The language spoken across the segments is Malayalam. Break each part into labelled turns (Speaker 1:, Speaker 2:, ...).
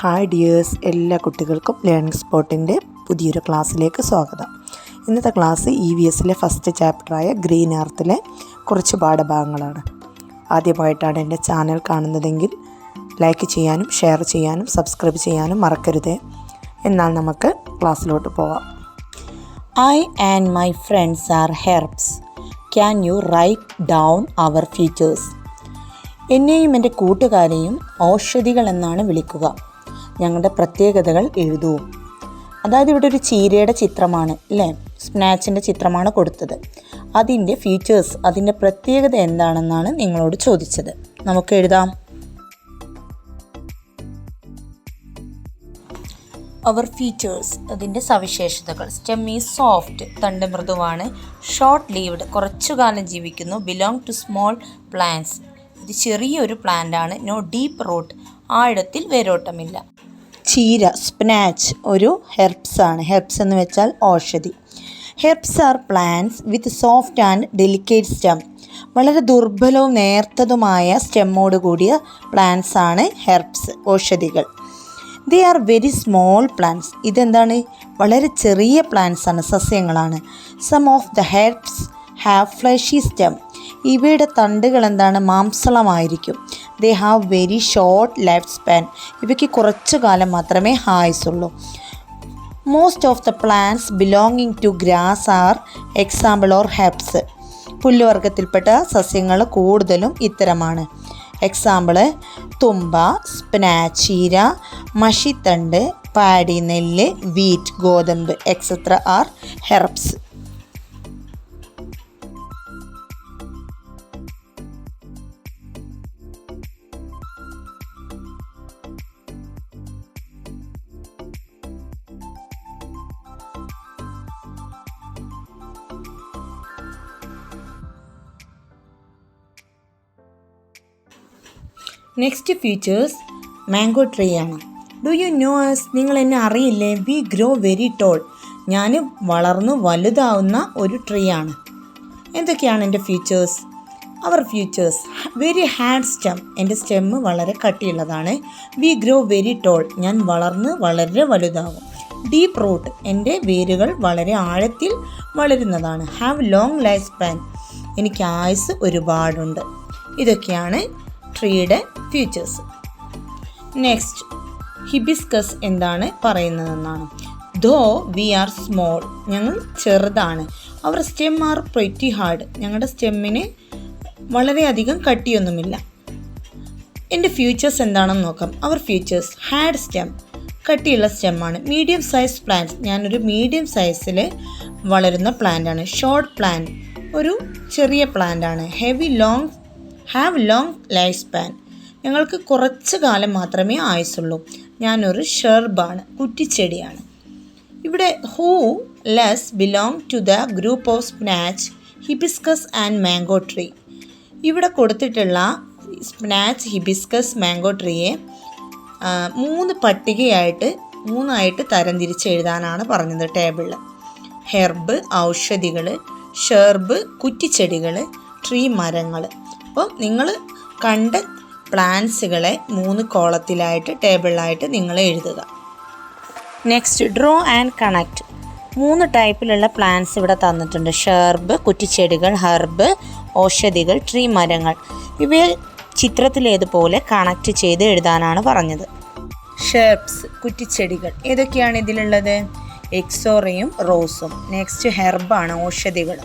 Speaker 1: ഹായ് ഡിയേഴ്സ്, എല്ലാ കുട്ടികൾക്കും ലേണിംഗ് സ്പോട്ടിൻ്റെ പുതിയൊരു ക്ലാസ്സിലേക്ക് സ്വാഗതം. ഇന്നത്തെ ക്ലാസ് EVSലെ ഫസ്റ്റ് ചാപ്റ്ററായ ഗ്രീൻ എർത്തിലെ കുറച്ച് പാഠഭാഗങ്ങളാണ്. ആദ്യമായിട്ടാണ് എൻ്റെ ചാനൽ കാണുന്നതെങ്കിൽ ലൈക്ക് ചെയ്യാനും ഷെയർ ചെയ്യാനും സബ്സ്ക്രൈബ് ചെയ്യാനും മറക്കരുത്. എന്നാൽ നമുക്ക് ക്ലാസ്സിലോട്ട് പോവാം.
Speaker 2: I and my friends are herbs. Can you write down our features? എന്നെയും എൻ്റെ കൂട്ടുകാരെയും ഔഷധികൾ എന്നാണ് വിളിക്കുക. ഞങ്ങളുടെ പ്രത്യേകതകൾ എഴുതൂ. അതായത് ഇവിടെ ഒരു ചീരയുടെ ചിത്രമാണ് അല്ലേ, സ്പിനാച്ചിൻ്റെ ചിത്രമാണ് കൊടുത്തത്. അതിൻ്റെ ഫീച്ചേഴ്സ്, അതിൻ്റെ പ്രത്യേകത എന്താണെന്നാണ് നിങ്ങളോട് ചോദിച്ചത്. നമുക്ക് എഴുതാം. അവർ ഫീച്ചേഴ്സ്, അതിൻ്റെ സവിശേഷതകൾ. സ്റ്റെം ഈസ് സോഫ്റ്റ്, തണ്ട് മൃദുവാണ്. ഷോർട്ട് ലീവ്ഡ്, കുറച്ചുകാലം ജീവിക്കുന്നു. ബിലോങ് ടു സ്മോൾ പ്ലാന്റ്സ്, ഇത് ചെറിയൊരു പ്ലാന്റ് ആണ്. നോ ഡീപ്പ് റൂട്ട്, ആഴത്തിൽ വേരോട്ടമില്ല. ചീര സ്പിനാച്ച് ഒരു ഹെർബ്സ് ആണ്. ഹെർബ്സ് എന്ന് വെച്ചാൽ ഔഷധി. Herbs are plants with soft and delicate stem, വളരെ ദുർബലവും നേർത്തതുമായ സ്റ്റെമ്മോട് കൂടിയ പ്ലാന്റ്സ് ആണ് ഹെർബ്സ്, ഔഷധികൾ. They are very small plants, ഇതെന്താണ്, വളരെ ചെറിയ പ്ലാന്റ്സ് ആണ്, സസ്യങ്ങളാണ്. Some of the herbs have fleshy stem, ഇവയുടെ തണ്ടുകൾ എന്താണ്, മാംസളമായിരിക്കും. They have very short life span, ഇവയ്ക്ക് കുറച്ചു കാലം മാത്രമേ ആയുസുള്ളൂ. Most of the plants belonging to grass are example or herbs, പുല്ലുവർഗത്തിൽപ്പെട്ട സസ്യങ്ങൾ കൂടുതലും ഇത്തരമാണ്. എക്സാമ്പിള് തുമ്പ, സ്പിനാച്ച് ചീര, മഷിത്തണ്ട്, പാടി നെല്ല്, വീറ്റ് ഗോതമ്പ് etcetera are herbs. Next features mango tree ആണ്. ഡു യു നോ അസ്, നിങ്ങൾ എന്നെ അറിയില്ലേ? വി ഗ്രോ വെരി ടോൾ, ഞാൻ വളർന്നു വലുതാവുന്ന ഒരു ട്രീ ആണ്. എന്തൊക്കെയാണ് എൻ്റെ ഫീച്ചേഴ്സ്? അവർ ഫീച്ചേഴ്സ് വെരി ഹാർഡ് സ്റ്റെം, എൻ്റെ സ്റ്റെമ്മ് വളരെ കട്ടിയുള്ളതാണ്. വി ഗ്രോ വെരി ടോൾ, ഞാൻ വളർന്ന് വളരെ വലുതാകും. ഡീപ്പ് റൂട്ട്, എൻ്റെ വേരുകൾ വളരെ ആഴത്തിൽ വളരുന്നതാണ്. ഹാവ് ലോങ് ലൈഫ് സ്പാൻ, എനിക്ക് ആയുസ് ഒരുപാടുണ്ട്. ഇതൊക്കെയാണ് ട്രീയുടെ ഫീച്ചേഴ്സ്. നെക്സ്റ്റ് ഹിബിസ്കസ് എന്താണ് പറയുന്നതെന്നാണ്. ദോ വി ആർ സ്മോൾ, ഞങ്ങൾ ചെറുതാണ്. അവർ സ്റ്റെം ആർ പ്രിറ്റി ഹാർഡ്, ഞങ്ങളുടെ സ്റ്റെമ്മിന് വളരെയധികം കട്ടിയൊന്നുമില്ല. എൻ്റെ ഫീച്ചേഴ്സ് എന്താണെന്ന് നോക്കാം. അവർ ഫീച്ചേഴ്സ് ഹാർഡ് സ്റ്റെം, കട്ടിയുള്ള സ്റ്റെമ്മാണ്. മീഡിയം സൈസ് പ്ലാന്റ്, ഞാനൊരു മീഡിയം സൈസിൽ വളരുന്ന പ്ലാന്റാണ്. ഷോർട്ട് പ്ലാന്റ്, ഒരു ചെറിയ പ്ലാന്റാണ്. ഹാവ് ലോങ് ലൈഫ് സ്പാൻ, ഞങ്ങൾക്ക് കുറച്ച് കാലം മാത്രമേ ആയുസുള്ളൂ. ഞാനൊരു ഷെർബാണ്, കുറ്റിച്ചെടിയാണ്. ഇവിടെ who less belong to the group of spinach, hibiscus and mango tree. ഇവിടെ കൊടുത്തിട്ടുള്ള സ്പിനാച്ച്, ഹിബിസ്കസ്, മാംഗോ ട്രീയെ മൂന്നായിട്ട് തരംതിരിച്ച് എഴുതാനാണ് പറഞ്ഞത് ടേബിളിൽ. ഹെർബ് ഔഷധികൾ, ഷെർബ് കുറ്റിച്ചെടികൾ, ട്രീ മരങ്ങൾ. അപ്പോൾ നിങ്ങൾ കണ്ട പ്ലാന്റ്സുകളെ 3 കോളത്തിലായിട്ട് ടേബിളിലായിട്ട് നിങ്ങൾ എഴുതുക. Next draw and connect. 3 ടൈപ്പിലുള്ള പ്ലാന്റ്സ് ഇവിടെ തന്നിട്ടുണ്ട്. ഷെർബ് കുറ്റിച്ചെടികൾ, ഹെർബ് ഔഷധികൾ, ട്രീ മരങ്ങൾ. ഇവയെ ചിത്രത്തിലേതുപോലെ കണക്ട് ചെയ്ത് എഴുതാനാണ് പറഞ്ഞത്. ഷെർബ്സ് കുറ്റിച്ചെടികൾ ഏതൊക്കെയാണ് ഇതിലുള്ളത്? എക്സോറയും റോസും. നെക്സ്റ്റ് ഹെർബാണ് ഔഷധികൾ,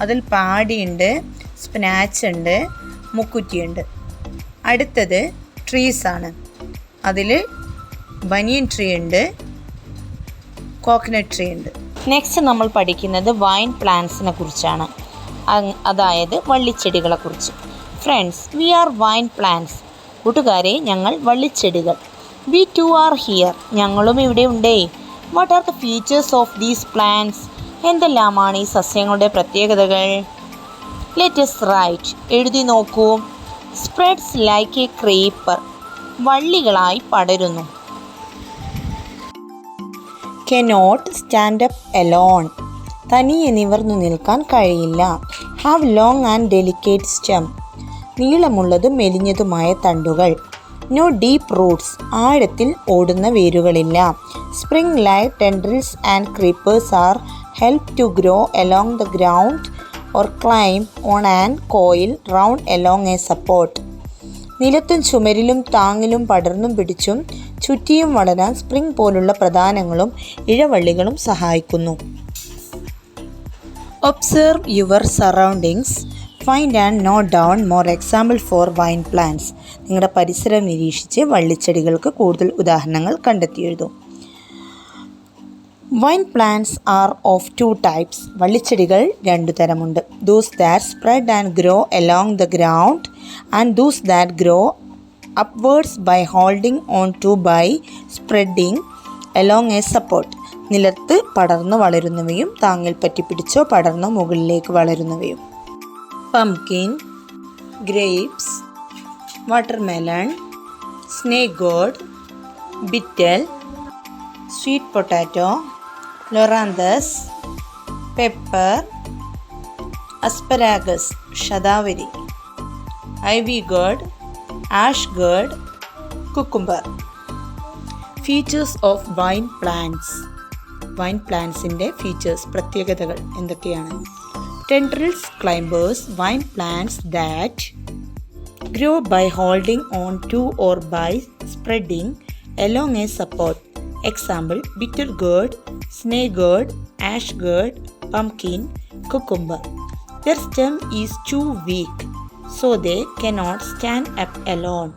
Speaker 2: അതിൽ പാടിയുണ്ട്, സ്പിനാച്ച് ഉണ്ട്, മുക്കുറ്റിയുണ്ട്. അടുത്തത് ട്രീസാണ്, അതിൽ ബനിയൻ ട്രീ ഉണ്ട്, കോക്കനട്ട് ട്രീ ഉണ്ട്. നെക്സ്റ്റ് നമ്മൾ പഠിക്കുന്നത് വൈൻ പ്ലാന്റ്സിനെ കുറിച്ചാണ്, അതായത് വള്ളിച്ചെടികളെ കുറിച്ച്. Friends, we are vine plants, കൂട്ടുകാരെ ഞങ്ങൾ വള്ളിച്ചെടികൾ. വി ടു ആർ ഹിയർ, ഞങ്ങളും ഇവിടെ ഉണ്ടേ. What are the features of these plants, എന്തെല്ലാമാണ് ഈ സസ്യങ്ങളുടെ പ്രത്യേകതകൾ? ലെറ്റ് us റൈറ്റ്, എഴുതി നോക്കൂ. സ്പ്രെഡ്സ് ലൈക്ക് എ ക്രീപ്പർ, വള്ളികളായി പടരുന്നു. കനോട്ട് സ്റ്റാൻഡ് അപ്പ് എലോൺ, തനിയെ നിവർന്നു നിൽക്കാൻ കഴിയില്ല. Have long and delicate stem, നീളമുള്ളതും മെലിഞ്ഞതുമായ തണ്ടുകൾ. നോ ഡീപ്പ് റൂട്ട്സ്, ആഴത്തിൽ ഓടുന്ന വേരുകളില്ല. Spring like tendrils and creepers are help to grow along the ground or climb on and coil round along a support. നിലത്തും ചുമരിലും താങ്ങിലും പടർന്നും പിടിച്ചും ചുറ്റിയും വളരാൻ സ്പ്രിംഗ് പോലുള്ള പ്രധാനങ്ങളും ഇഴവള്ളികളും സഹായിക്കുന്നു. Observe your surroundings, find and note down more example for vine plants. നിങ്ങളുടെ പരിസരം നിരീക്ഷിച്ച് വള്ളിച്ചെടികൾക്ക് കൂടുതൽ ഉദാഹരണങ്ങൾ കണ്ടെത്തി എഴുതും. Vine plants are of two types. വള്ളിച്ചെടികൾ രണ്ടു തരമുണ്ട്. Those that spread and grow along the ground and those that grow upwards by holding on to by spreading along a support. നിലത്ത് പടർന്നു വളരുന്നവയും താങ്ങിൽ പറ്റിപ്പിടിച്ചോ പടർന്നു മുകളിലേക്ക് വളരുന്നവയും. Pumpkin, grapes, watermelon, snake gourd, betel, sweet potato, loranthus, pepper, asparagus, ശതാവരി, ivy gourd, ash gourd, cucumber. Features of vine plants. Vine പ്ലാന്റ്സിൻ്റെ ഫീച്ചേഴ്സ്, പ്രത്യേകതകൾ എന്തൊക്കെയാണ്? Tendrils climbers, vine plants that grow by holding on to or by spreading along a support. Example bitter gourd, snake gourd, ash gourd, pumpkin, cucumber. Their stem is too weak, so they cannot stand up alone.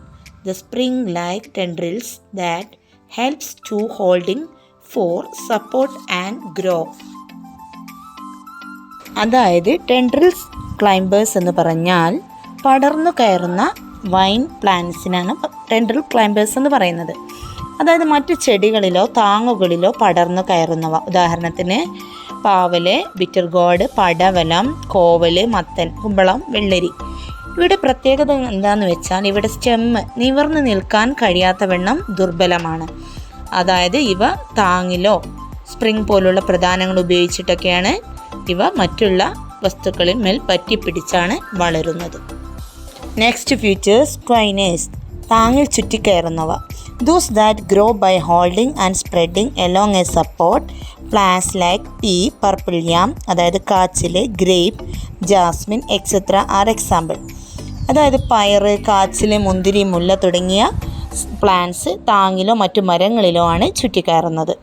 Speaker 2: The spring-like tendrils that helps to holding for support and grow. അതായത് ടെൻഡ്രിൽസ് ക്ലൈംബേഴ്സ് എന്ന് പറഞ്ഞാൽ പടർന്നു കയറുന്ന വൈൻ പ്ലാന്റ്സിനാണ് ടെൻഡ്രിൽ ക്ലൈംബേഴ്സ് എന്ന് പറയുന്നത്. അതായത് മറ്റു ചെടികളിലോ താങ്ങുകളിലോ പടർന്നു കയറുന്നവ. ഉദാഹരണത്തിന് പാവല്, ബിറ്റർ ഗോഡ്, പടവലം, കോവല്, മത്തൻ, കുമ്പളം, വെള്ളരി. ഇവിടെ പ്രത്യേകത എന്താണെന്ന് വെച്ചാൽ ഇവിടെ സ്റ്റെമ്മ് നിവർന്നു നിൽക്കാൻ കഴിയാത്തവണ്ണം ദുർബലമാണ്. അതായത് ഇവ താങ്ങിലോ സ്പ്രിംഗ് പോലുള്ള പ്രധാനങ്ങൾ ഉപയോഗിച്ചിട്ടൊക്കെയാണ് ഇവ മറ്റുള്ള വസ്തുക്കളിൽ മേൽ പറ്റിപ്പിടിച്ചാണ് വളരുന്നത്. നെക്സ്റ്റ് ഫീച്ചേഴ്സ്, ട്വൈനേഴ്സ്, താങ്ങിൽ ചുറ്റിക്കയറുന്നവ. Those that grow by holding and spreading along a support. Plants like pea, purple yam, അതായത് കാച്ചില്, grape, jasmine etcetera are example. അതായത് പയറ്, കാച്ചില്, മുന്തിരി, മുല്ല തുടങ്ങിയ പ്ലാന്റ്സ് താങ്ങിലോ മറ്റു മരങ്ങളിലോ ആണ് ചുറ്റിക്കയറുന്നത്.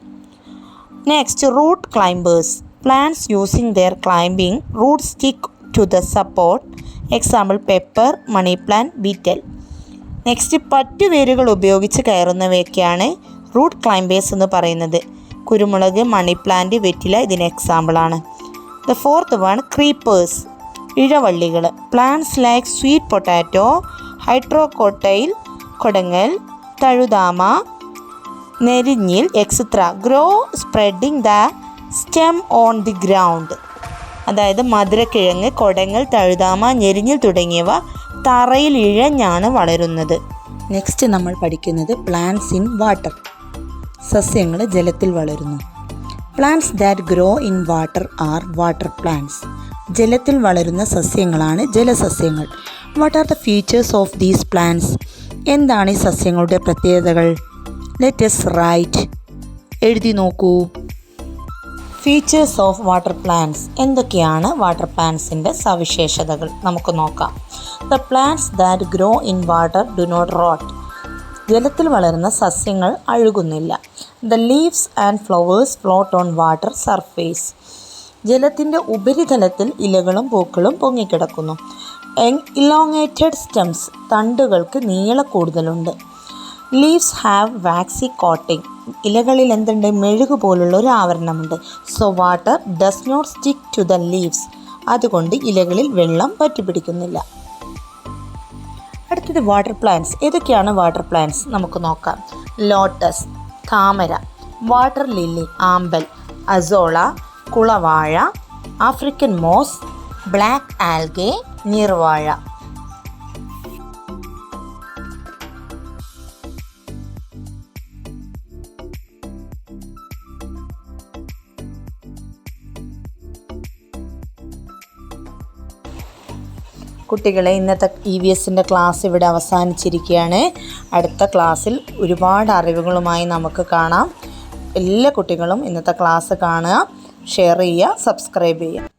Speaker 2: Next, root climbers. Plants using their climbing root stick to the support. Example pepper, money plant, betel. Next, പറ്റുവേരുകൾ ഉപയോഗിച്ച് കയറുന്നവയൊക്കെയാണ് റൂട്ട് ക്ലൈംബേഴ്സ് എന്ന് പറയുന്നത്. കുരുമുളക്, മണി പ്ലാന്റ്, വെറ്റില ഇതിന് എക്സാമ്പിളാണ്. ദ ഫോർത്ത് വൺ, ക്രീപ്പേഴ്സ്, ഇഴവള്ളികൾ. Plants like sweet potato, hydrocotyle, കൊടങ്ങൽ, തഴുതാമ, നെരിഞ്ഞിൽ etcetera grow spreading the stem on the ground. അതായത് മധുരക്കിഴങ്ങ്, കൊടങ്ങൽ, തഴുതാമ, ഞെരിഞ്ഞിൽ തുടങ്ങിയവ തറയിൽ ഇഴഞ്ഞാണ് വളരുന്നത്. നെക്സ്റ്റ് നമ്മൾ പഠിക്കുന്നത് പ്ലാന്റ്സ് ഇൻ വാട്ടർ. സസ്യങ്ങൾ ജലത്തിൽ വളരുന്നു. Plants that grow in water are water plants. ജലത്തിൽ വളരുന്ന സസ്യങ്ങളാണ് ജലസസ്യങ്ങൾ. What are the features of these plants? എന്താണ് ഈ സസ്യങ്ങളുടെ പ്രത്യേകതകൾ? Let us write. എഴുതി നോക്കൂ. Features of water plants. എന്തൊക്കെയാണ് വാട്ടർ പ്ലാന്റ്സിൻ്റെ സവിശേഷതകൾ? നമുക്ക് നോക്കാം. The plants that grow in water do not rot. ജലത്തിൽ വളരുന്ന സസ്യങ്ങൾ അഴുകുന്നില്ല. The leaves and flowers float on water surface. ജലത്തിൻ്റെ ഉപരിതലത്തിൽ ഇലകളും പൂക്കളും പൊങ്ങിക്കിടക്കുന്നു. Elongated stems. തണ്ടുകൾക്ക് നീള കൂടുതലുണ്ട്. Leaves have waxy coating. ഇലകളിൽ എന്തുണ്ട്? മെഴുക് പോലുള്ള ഒരു ആവരണമുണ്ട്. So water does not stick to the leaves. അതുകൊണ്ട് ഇലകളിൽ വെള്ളം പറ്റിപ്പിടിക്കുന്നില്ല. അടുത്തത് വാട്ടർ പ്ലാന്റ്സ്. ഏതൊക്കെയാണ് വാട്ടർ പ്ലാന്റ്സ്? നമുക്ക് നോക്കാം. ലോട്ടസ്, താമര, വാട്ടർ ലില്ലി, ആമ്പൽ, അസോള, കുളവാഴ, ആഫ്രിക്കൻ മോസ്, ബ്ലാക്ക് ആൽഗെ, നീർവാഴ. കുട്ടികളെ, ഇന്നത്തെ EVSൻ്റെ ക്ലാസ് ഇവിടെ അവസാനിച്ചിരിക്കുകയാണ്. അടുത്ത ക്ലാസ്സിൽ ഒരുപാട് അറിവുകളുമായി നമുക്ക് കാണാം. എല്ലാ കുട്ടികളും ഇന്നത്തെ ക്ലാസ് കാണുക, ഷെയർ ചെയ്യുക, സബ്സ്ക്രൈബ് ചെയ്യുക.